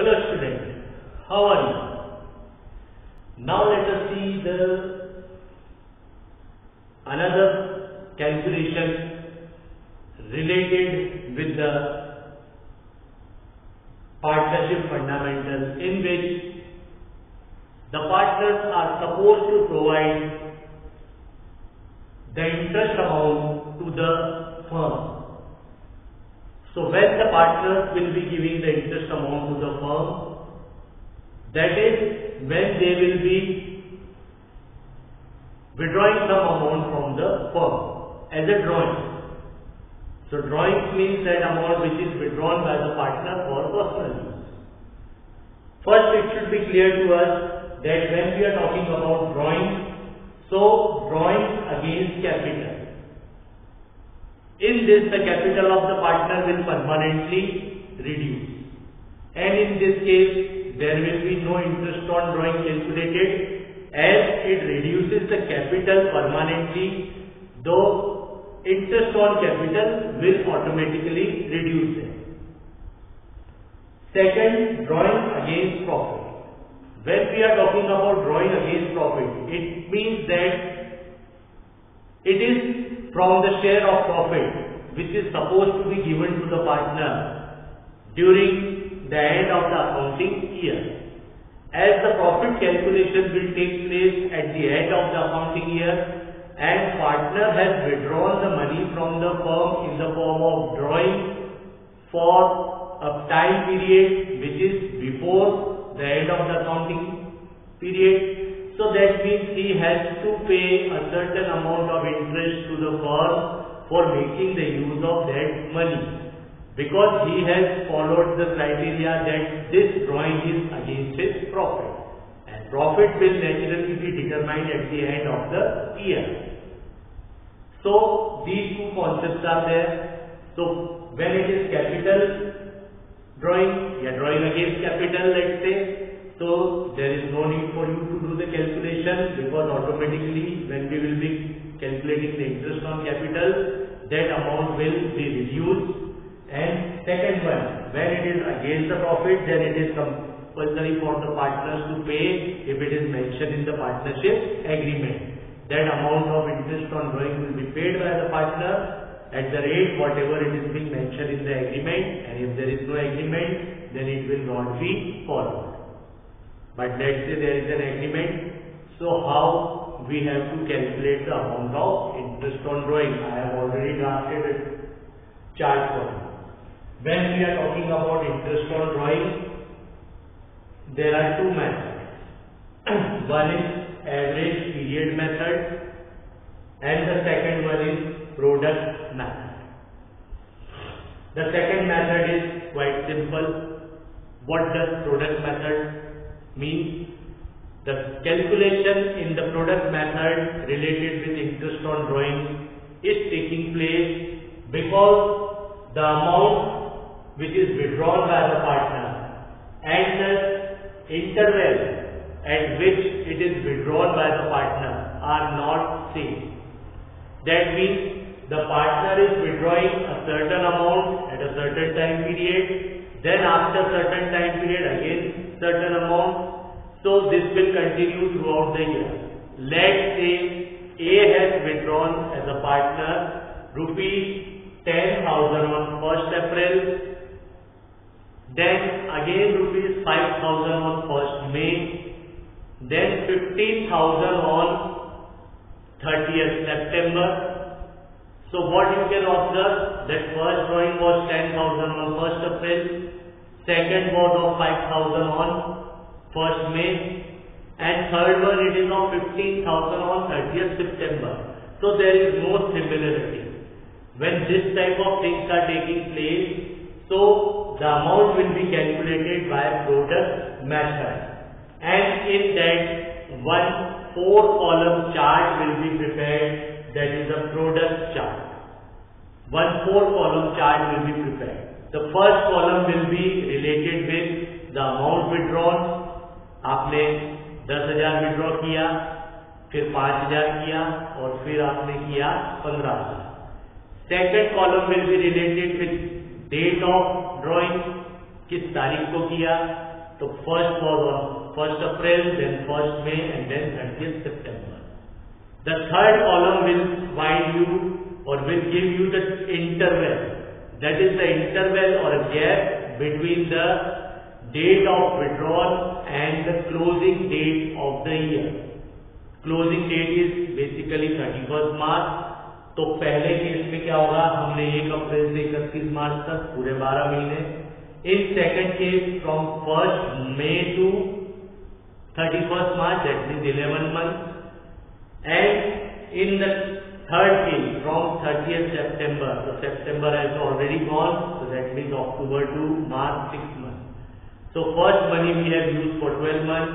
Hello students, how are you? Now let us see another calculation related with the partnership fundamental, in which the partners are supposed to provide the interest amount to the firm. So when the partners will be giving the interest amount to the firm, that is when they will be withdrawing some amount from the firm as a drawing. So drawing means that amount which is withdrawn by the partner for personal use. First, it should be clear to us that when we are talking about drawing, so drawing against capital. In this, the capital of the partner will permanently reduce, and in this case there will be no interest on drawing calculated, as it reduces the capital permanently, though interest on capital will automatically reduce it. Second, drawing against profit. When we are talking about drawing against profit, it means that it is from the share of profit which is supposed to be given to the partner during the end of the accounting year. As the profit calculation will take place at the end of the accounting year, and partner has withdrawn the money from the firm in the form of drawing for a time period which is before the end of the accounting period, so that means he has to pay a certain amount of interest to the firm for making the use of that money, because he has followed the criteria that this drawing is against his profit, and profit will naturally be determined at the end of the year. So these two concepts are there. So when it is capital drawing, drawing against capital, let's say, so there is no need for you to do the calculation, because automatically when we will be calculating the interest on capital, that amount will be reduced. And second one, when it is against the profit, then it is compulsory for the partners to pay if it is mentioned in the partnership agreement. That amount of interest on drawing will be paid by the partner at the rate whatever it is being mentioned in the agreement, and if there is no agreement, then it will not be followed. But let's say there is an agreement, so how we have to calculate the amount of interest on drawing? I have already drafted a chart for you. When we are talking about interest on drawing, there are two methods. One is average period method, and the second one is product method. The second method is quite simple. What does product method mean? The calculation in the product method related with interest on drawing is taking place because the amount which is withdrawn by the partner and the interval at which it is withdrawn by the partner are not same. That means the partner is withdrawing a certain amount at a certain time period, then after certain time period again certain amount. So this will continue throughout the year. Let's say A has withdrawn as a partner rupees 10,000 on 1st April, then again rupees 5,000 on 1st May, then 15,000 on 30th September. So what you can observe, that first drawing was 10,000 on 1st April, second was of 5,000 on 1st May, and third one it is of 15,000 on 30th September. So there is no similarity. When this type of things are taking place, so the amount will be calculated by product method, and in that one 4-column chart will be prepared, that is a product chart. One 4-column chart will be prepared. The first column will be related with the amount withdrawn. आपने 10,000 withdraw किया, फिर 5,000 किया, और फिर आपने किया 15,000. Second column will be related with date of drawing, किस तारीख को किया, तो first was on 1st April, then 1st May and then 30th September. The third column will find you or will give you the interval, that is the interval or gap between the date of withdrawal and the closing date of the year. Closing date is basically 31st March. तो पहले case में क्या होगा, हमने 1 अप्रैल से 31 मार्च तक पूरे 12 महीने. In second case from 1st May to 31st March, that means 11 months. And in the third case from 30th September, so September has already gone, so that means October to March, 6 months. So first money we have used for 12 months,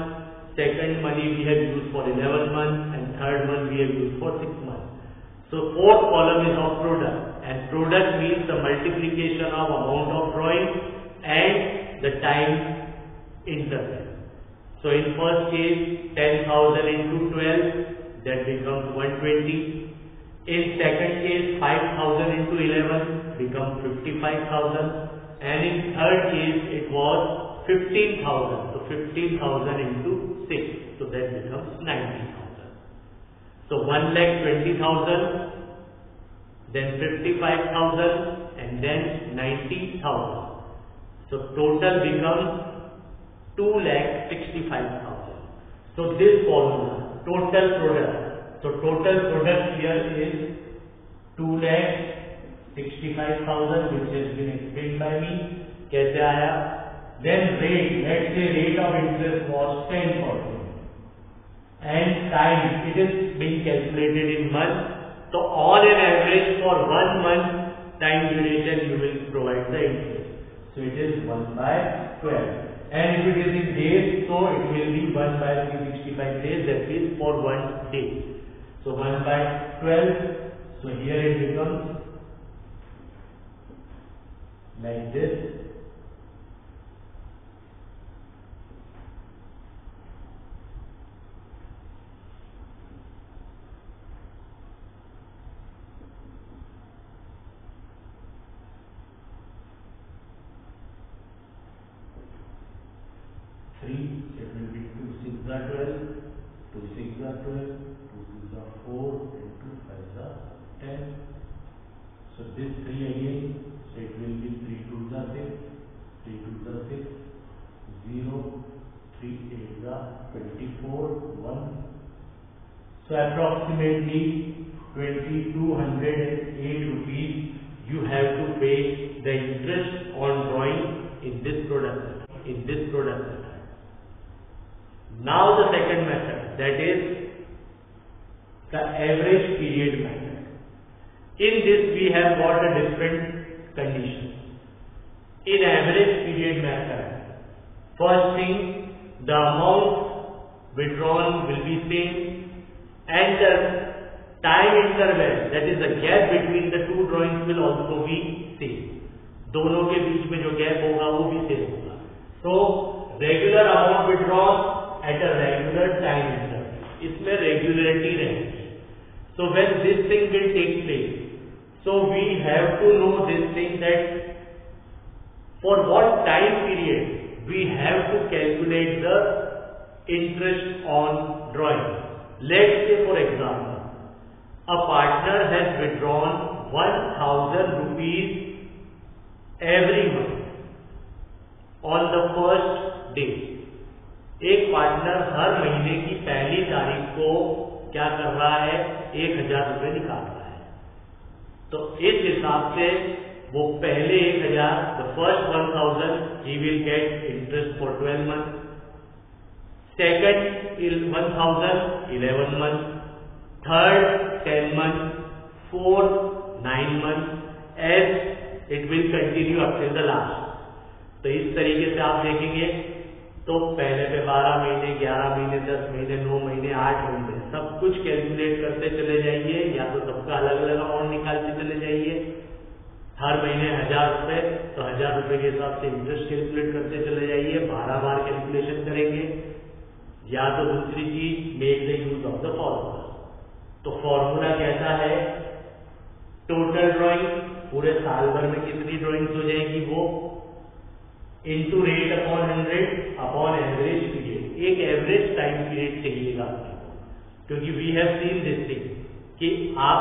second money we have used for 11 months, and third one we have used for 6 months. So fourth column is of product, and product means the multiplication of amount of drawing and the time interval. So in first case 10,000 into 12, that becomes 120. In second case 5,000 into 11 becomes 55,000, and in third case it was 15,000. So 15,000 into 6, so that becomes 90,000. So 1,20,000, then 55,000, and then 90,000. So total becomes 2,65,000. So this formula, total product. So total product here is 2,65,000, which has been explained by me. कैसे आया? Then rate, let's say rate of interest was 10%. And time, it is being calculated in months. So on an average for 1 month time duration you will provide the interest. So it is 1/12. And if it is in days, so it will be 1/365 days, that is for 1 day. So 1/12. So here it becomes like this. It will be 2 6 are 12, 2 6 are 12, 2 2 are 4, and 2 5 are 10. So this 3 again, so it will be 3 2 are 6, 3 2 are 6, 0, 3 8 are 24, 1. So approximately 2,208 rupees you have to pay the interest on drawing in this product. Now the second method, that is the average period method. In this we have got a different conditions. In average period method, first thing, the amount withdrawn will be same, and the time interval, that is the gap between the two drawings, will also be same. दोनों के बीच में जो gap होगा वो भी same होगा. So regular amount withdrawn at a regular time interval. इसमें regularity रहेगी. So when this thing will take place, so we have to know this thing, that for what time period we have to calculate the interest on drawing. Let's say for example, a partner has withdrawn 1,000 rupees every month on the first day. एक partner हर महीने की पहली तारीख को क्या कर रहा है, 1,000 रुपए निकाल रहा है. तो इस हिसाब से वो पहले 1,000, the first 1,000 he will get interest for 12 months, second 1,000 11 months, third 10 months, fourth 9 months, as it will continue up till the last. तो इस तरीके से आप देखेंगे तो पहले पे 12 महीने, 11 महीने, 10 महीने, 9 महीने, 8 महीने, सब कुछ कैलकुलेट करते चले जाइए, या तो सबका अलग अलग अमाउंट निकालते चले जाइए. हर महीने 1,000 रुपए, तो 1,000 रुपए के हिसाब से इंटरेस्ट कैलकुलेट करते चले जाइए. 12 बार कैलकुलेशन करेंगे. या तो दूसरी चीज, make the use of the formula. तो फॉर्मूला कैसा है, टोटल ड्राइंग, पूरे साल भर में कितनी ड्राइंग्स हो जाएगी वो, into rate upon 100 upon average period. एक एवरेज टाइम पीरियड चाहिएगा आपको, क्योंकि we have seen this thing कि आप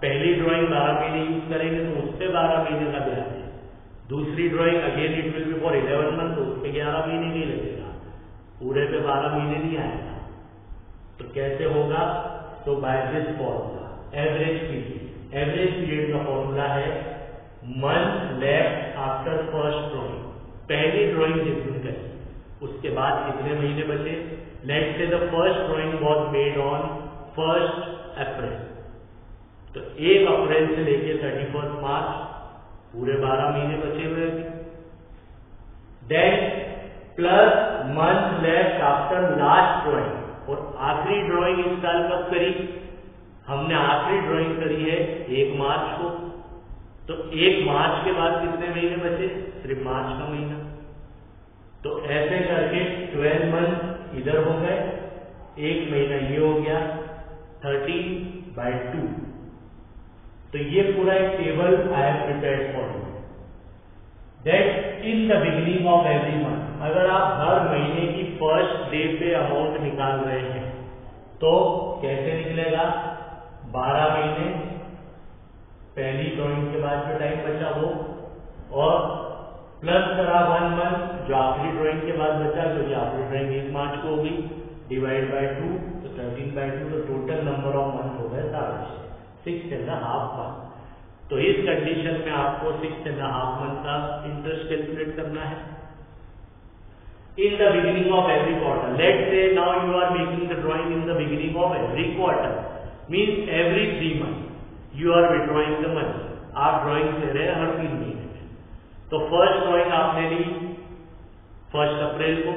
पहली ड्राइंग 12 महीने यूज करेंगे तो उस पे 12 महीने का ब्याज है, दूसरी drawing again it will be for 11 month, तो उस पे 11 महीने नहीं लगेगा, पूरे पे 12 महीने नहीं आएगा। तो कैसे होगा? तो by this formula average period. Average period का फॉर्मूला है month left after first drawing. पहली ड्राइंग जिस दिन करी उसके बाद कितने महीने बचे? Let's say the first drawing was made on 1 अप्रैल, तो 1 अप्रैल से लेके 31 मार्च पूरे 12 महीने बचे हुए। Then plus month left after last drawing, और आखिरी ड्राइंग इस साल कब करी? हमने आखिरी ड्राइंग करी है 1 मार्च को, तो 1 मार्च के बाद कितने महीने बचे? सिर्फ मार्च का महीना। तो ऐसे करके 12 मंथ इधर हो गए, 1 महीना ये हो गया 30/2। तो ये पूरा एक table I have prepared for you that in the beginning of every month, अगर आप हर महीने की फर्स्ट डे पे अमाउंट निकाल रहे हैं तो कैसे निकलेगा? 12 महीने पहली ड्राइंग के बाद जो टाइम बचा वो, और प्लस करा 1 मंथ जो आखिरी ड्राइंग के बाद बचा, क्योंकि आखिरी ड्राइंग 1 मार्च को होगी, डिवाइड बाय 2 तो 13/2, तो टोटल नंबर ऑफ मंथ हो गए 6.5 मंथ। तो इस कंडीशन में आपको 6.5 मंथ का इंटरेस्ट कैलकुलेट करना है in the beginning of every quarter. Let's say now you are making the drawing in the beginning of every quarter, means every 3 months you are withdrawing the money. आप drawing ले रहे हैं हर 3 महीने में। तो first drawing आपने ली 1 अप्रैल को,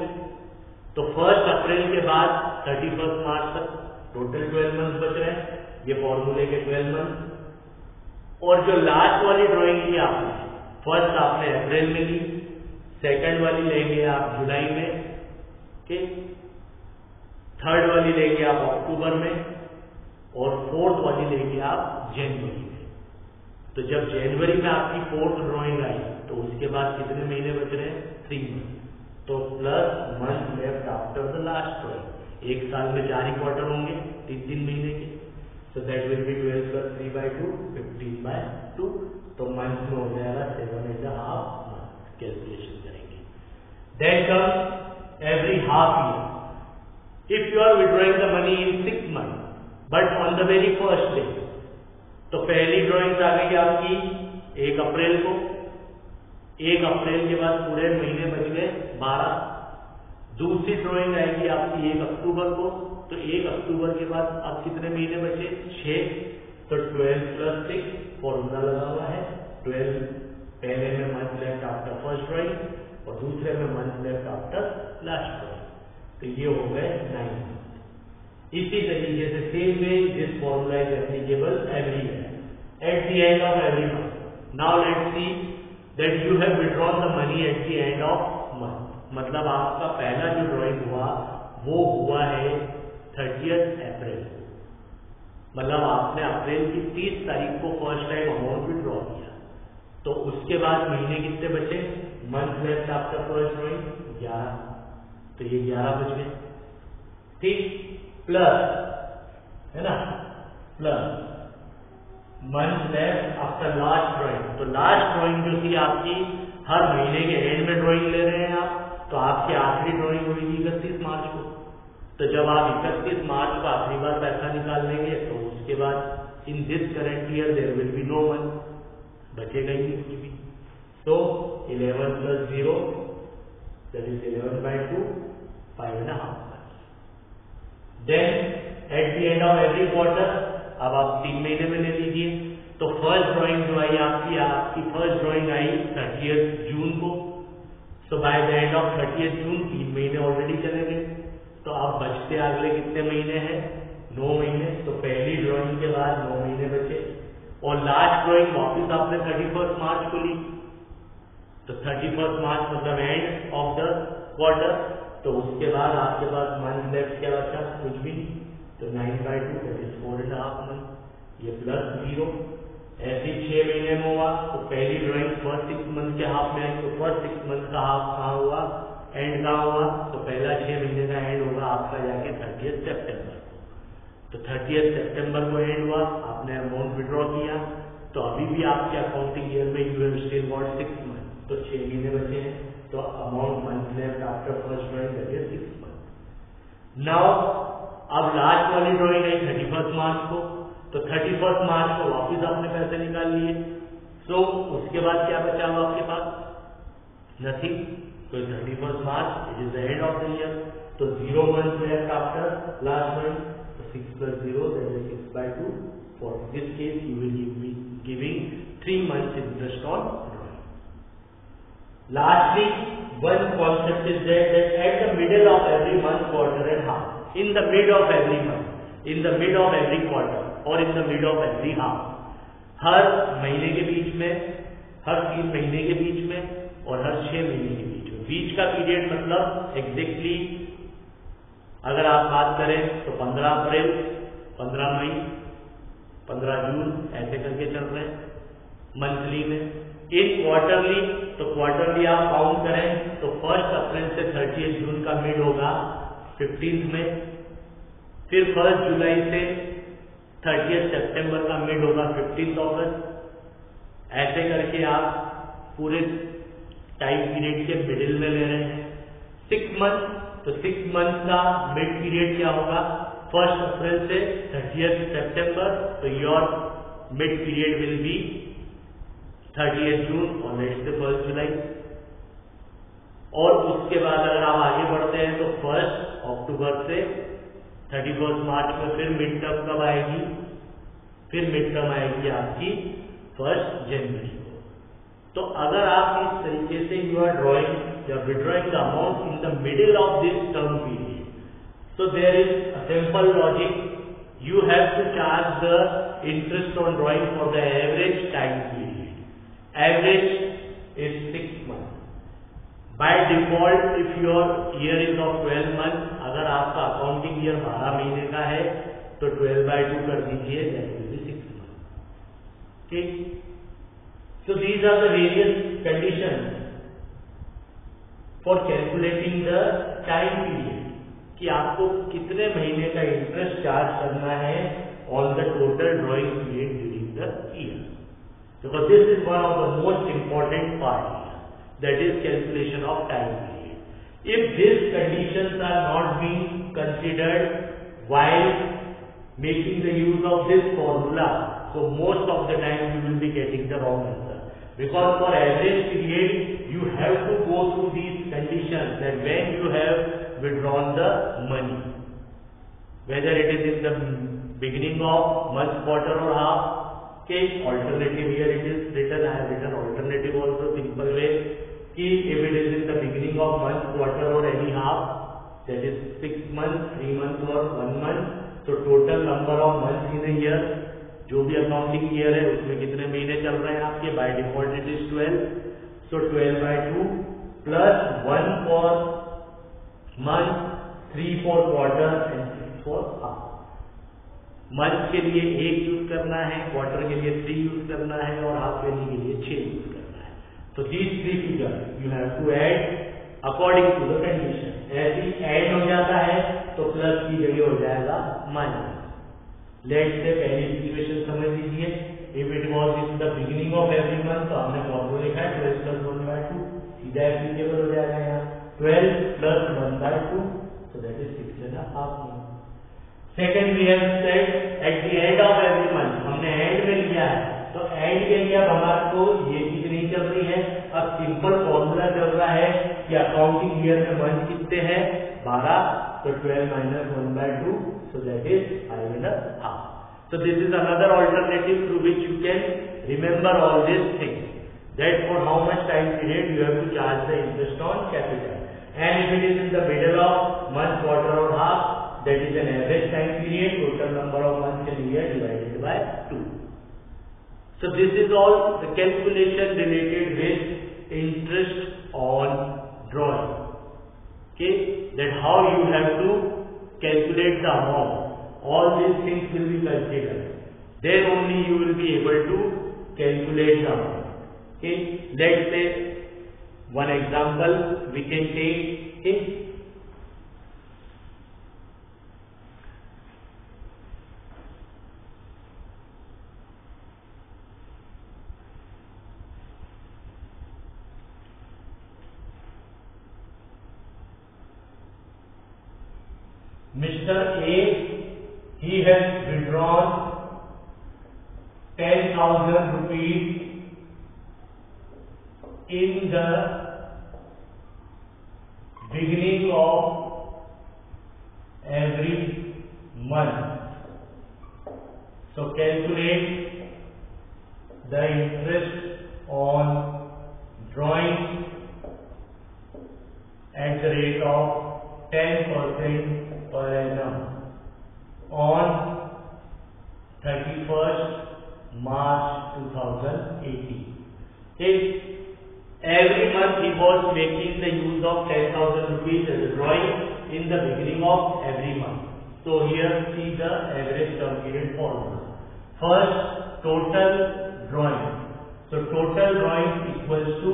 तो 1 अप्रैल के बाद 31 मार्च तक टोटल 12 मंथ बच रहे हैं, ये फॉर्मूले के 12 मंथ। और जो लास्ट वाली ड्राइंग ली आपने, फर्स्ट आपने अप्रैल में ली, सेकंड वाली लेंगे आप जुलाई में, थर्ड वाली लेंगे आप अक्टूबर में, और फोर्थ वाली लेंगे आप जनवरी में। तो जब जनवरी में आपकी 4th ड्राइंग आई तो उसके बाद कितने महीने बच रहे हैं? 3 मंथ। तो plus month left after the last drawing. एक साल में 4 ही क्वार्टर होंगे 3 महीने के, सो दैट विल बी 12 + 3/2 15/2। तो मंथ में हो जाएगा 7.5 मंथ। कैलकुलेशन करेंगे। Then comes every half year. If you are withdrawing the money in 6 months, but on the very first day, तो पहली ड्राइंग आ गई आपकी 1 अप्रैल को, 1 अप्रैल के बाद पूरे महीने बच गए 12। दूसरी ड्राइंग आएगी आपकी 1 अक्टूबर को, तो 1 अक्टूबर के बाद अब कितने महीने बचे? 6। तो 12 + 6 फॉर्मूला लगा हुआ है। 12 पहले में month left after first drawing और दूसरे में month left after last drawing, तो ये हो गए 9 मंथ। इसी तरीके से same way this formula is applicable every year eight the end of every month. Now let's see that you have withdrawn the money at the end of month. मतलब आपका पहला जो ड्राइंग हुआ वो हुआ है 30 अप्रैल, मतलब आपने अप्रैल की 30 तारीख को फर्स्ट टाइम अमाउंट विड्रॉ किया। तो उसके बाद महीने कितने बचे? Month left after first drawing 11, तो ये 11 बच गए, ठीक। प्लस है ना, plus month left after last drawing. तो लास्ट ड्राइंग जो थी आपकी, हर महीने के एंड में ड्राइंग ले रहे हैं आप, तो आपकी आखिरी ड्राइंग हुई थी 31 मार्च को। तो जब आप 31 मार्च को आखिरी बार पैसा निकाल लेंगे तो उसके बाद in this current year there will be no month, बचेगा ही नहीं कुछ भी। तो 11 + 0 that is 11/2, 5.5 months। Then at the end of every quarter, अब आप 3 महीने में ले लीजिए। तो फर्स्ट ड्राइंग जो आई आपकी फर्स्ट ड्राइंग आई 30 जून को। सो बाय द एंड ऑफ 30 जून 3 महीने ऑलरेडी चले गए। तो अब बचते अगले कितने महीने हैं? 9 महीने। तो पहली ड्राइंग के बाद 9 महीने बचे, और लास्ट ड्राइंग वापस आपने 31 मार्च को ली। तो 31 मार्च मतलब एंड ऑफ द क्वार्टर। तो उसके बाद आपके पास मंथ लेफ्ट क्या बचा? कुछ भी नहीं। तो 9/2 दैट इज 4.5 मंथ। ये +0, ऐसे 6 महीने में हुआ तो पहली ड्राइंग फर्स्ट 6 मंथ के हाफ में आई, तो फर्स्ट 6 मंथ का हाफ कहाँ हुआ, एंड कहाँ हुआ, तो पहला 6 महीने का एंड होगा आपका जाके 30 सितंबर को। तो 30 सितंबर को एंड हुआ, आपने अमाउंट विड्रॉ किया, तो अभी भी आपके अकाउंटिंग ईयर में you have still got 6 month, तो 6 महीने बचे हैं, तो amount month left after first drawing that is 6 month. Now अब लास्ट वाली ड्राइंग आई 31 मार्च को, तो 31 मार्च को वापस आपने पैसे निकाल लिए। सो उसके बाद क्या बचा हुआ आपके पास, नथिंग। तो 31 March it is the end of the year, तो 0 month left after last month, तो 6 plus 0 that is 6/2. For this case you will be giving 3 months interest on drawing. Lastly, one concept is that at the middle of every month, quarter and half, in the mid of every month, in the mid of every quarter और in the mid of every half, हर महीने के बीच में, हर 3 महीने के बीच में और हर 6 महीने के बीच में, बीच का पीरियड मतलब एग्जैक्टली अगर आप बात करें तो 15 अप्रैल, 15 मई, 15 जून ऐसे करके चल रहे हैं मंथली में। इन क्वार्टरली, तो क्वार्टरली आप काउंट करें तो 1 अप्रैल से 30 जून का मिड होगा 15 में, फिर 1 जुलाई से 30 सितंबर का मिड होगा 15 अगस्त। ऐसे करके आप पूरे टाइम पीरियड के मिडिल में ले रहे हैं 6 मंथ, तो 6 मंथ का मिड पीरियड क्या होगा, 1 अप्रैल से 30 सितंबर, तो your mid period will be 30 जून और लेट्स से 1 जुलाई। और उसके बाद अगर आप आगे बढ़ते हैं तो 1 अक्टूबर से 31 मार्च में फिर मिड टर्म कब आएगी, फिर मिड टर्म आएगी आपकी 1 जनवरी को। तो अगर आप इस तरीके से यू आर ड्रॉइंग या withdrawing the amount in the middle of this term period, so there is a simple logic, you have to charge the interest on drawing for the average time period. Average is 6 months. By default, if your year is of 12 months, अगर आपका accounting year 12 महीने का है तो 12/2 कर दीजिए, that will be 6 months. ठीक, so these are the various conditions for calculating the time period, कि आपको कितने महीने का इंटरेस्ट चार्ज करना है on the total drawing period during the year, because this is one of the most important part, that is calculation of time period. If this conditions are not being considered while making the use of this formula, so most of the time you will be getting the wrong answer, because for average period you have to go through these conditions, that when you have withdrawn the money, whether it is in the beginning of month, quarter or half. Okay, alternative here it is written, I have written alternative also, simple way, कि if it is in the beginning of month, quarter or any half, that is 6 months, 3 months or 1 month, so total number of months in a year, जो भी accounting year है उसमें कितने महीने चल रहे हैं आपके, by default it is 12, so 12/2 plus 1 for month, 3 for quarter and 6 for half. Month के लिए 1 यूज करना है, क्वार्टर के लिए 3 यूज करना है और हाफ ईयरली के लिए 6 यूज करना है। तो these 3 figures you have to add according to the condition. ऐसे ही ऐड हो जाता है तो प्लस की जगह हो जाएगा माइनस। लेट से पहली सिचुएशन समझ लीजिए, if it was in the beginning of every month, तो हमने फॉर्मूला लिखा है 12 plus 1/2, सीधा एप्लीकेबल हो जाएगा यहाँ 12 plus 1/2, so that is 6.5 months. Second we have said at the end of every month, हमने एंड में लिया है, तो एंड के लिए अब हमारे को ये चीज नहीं चल रही है, अब सिंपल फॉर्मूला चल रहा है कि अकाउंटिंग ईयर में मंथ कितने हैं 12, तो 12 minus 1/2, so that is 5.5. So this is another alternative through which you can remember all these things, that for how much time period you have to charge the interest on capital, and if it is in the middle of month, quarter or half, that is an average time period, total number of months in a year divided by 2. So this is all the calculation related with interest on drawing. Okay, that how you have to calculate the amount. All these things will be considered. Then only you will be able to calculate the amount. Okay, let's say one example we can take. Okay, Mr. A, he has withdrawn 10,000 rupees in the beginning of every month. So calculate the interest on drawings at the rate of 10% per annum on 31st March 2018. Every month he was making the use of 10,000 rupees as a drawing in the beginning of every month. So here see the average term period formula. First, total drawing. So total drawing equals to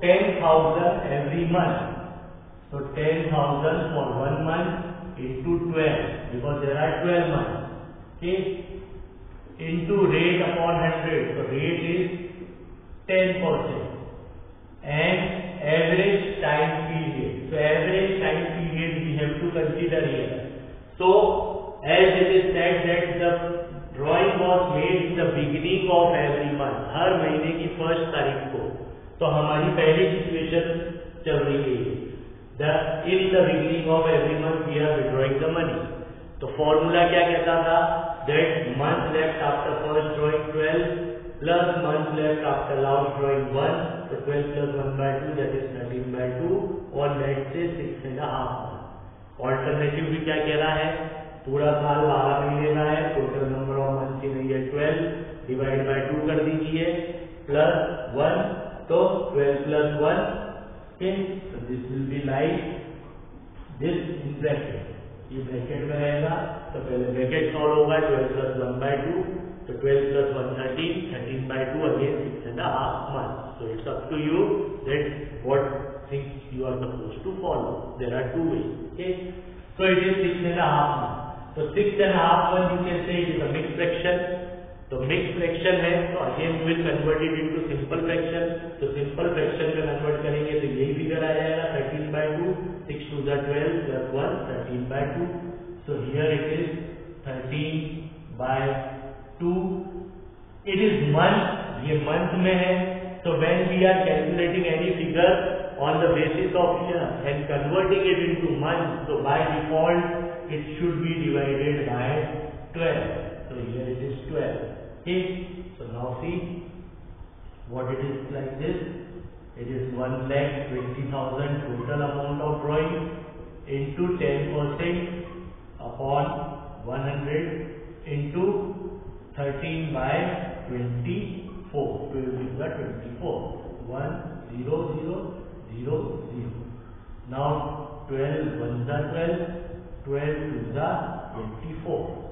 10,000 every month. So 10,000 for 1 month into 12, because there are 12 months. Okay, into rate upon 100. So rate is 10%. And average time period. So average time period we have to consider here. So as it is said that the drawing was made in the beginning of every month, हर महीने की first तारीख को, तो हमारी पहली situation चल रही है, in the beginning of every month we are withdrawing the money. तो फॉर्मूला क्या कहता था? That month left after first drawing 12 plus month left after last drawing 1. So 12 plus 1 by 2, that is 13 by 2, और let's say 6.5 months. Alternative भी क्या कह रहा है? पूरा साल 12 महीने का है, टोटल नंबर ऑफ मंथ की नहीं है 12, डिवाइड बाय 2 कर दीजिए, प्लस 1, तो 12 plus 1. Okay, so this will be like this in bracket. ये ब्रैकेट में रहेगा, तो पहले ब्रैकेट सॉल्व होगा 12 plus 1 by 2, so 12 plus 1 13, 13 by 2 again 6.5 months. So it's up to you that what things you are supposed to follow. There are two ways. Okay, so it is 6.5 months. So 6.5 months you can say it is a mixed fraction. तो mix fraction है, तो again we will convert it into simple fraction. तो simple fraction में convert करेंगे तो यही figure आ जाएगा 13 by 2, 6 to the 12 plus 1, 13 by 2. So here it is 13 by 2. It is month, ये मंथ में है. So when we are calculating any figure on the basis of year and converting it into month, so by default it should be divided by 12. So here it is 12. Okay, so now see what it is like this. It is 1,20,000 total amount of drawing into 10% upon 100 into 13 by 24. 12 is the 24. 1 0 0 0 0. Now 12 1 the 12, 12 2 the 24.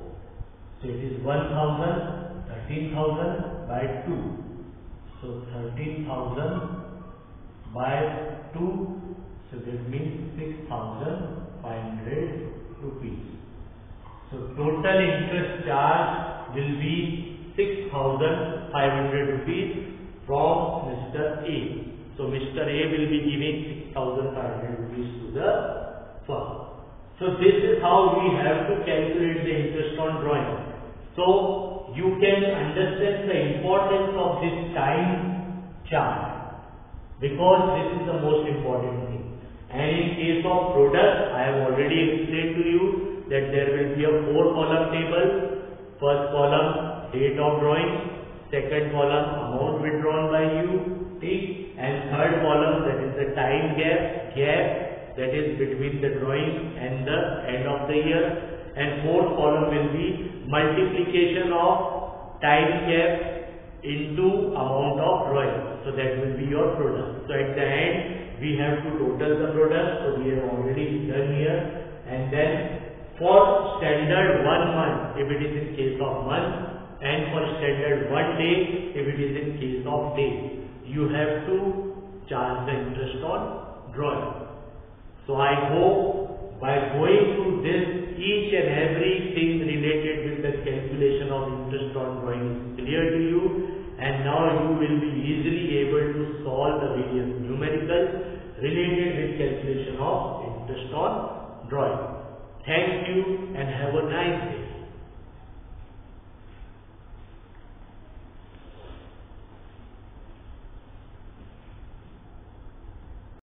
So it is 1,000, 13,000 by 2. So 13,000 by 2. So that means 6,500 rupees. So total interest charge will be 6,500 rupees from Mr. A. So Mr. A will be giving 6,500 rupees to the firm. So this is how we have to calculate the interest on drawing. So you can understand the importance of this time chart, because this is the most important thing. And in case of product, I have already explained to you that there will be a 4-column table. First column date of drawing, second column amount withdrawn by you, and third column, that is the time gap that is between the drawing and the end of the year, and fourth column will be multiplication of time gap into amount of drawing. So that will be your product. So at the end we have to total the product. So we have already done here, and then for standard 1 month, if it is in case of month, and for standard 1 day, if it is in case of day, you have to charge the interest on drawing. So I hope by going through this, each and everything related with the calculation of interest on drawing is clear to you, and now you will be easily able to solve the various numericals related with calculation of interest on drawing. Thank you and have a nice day.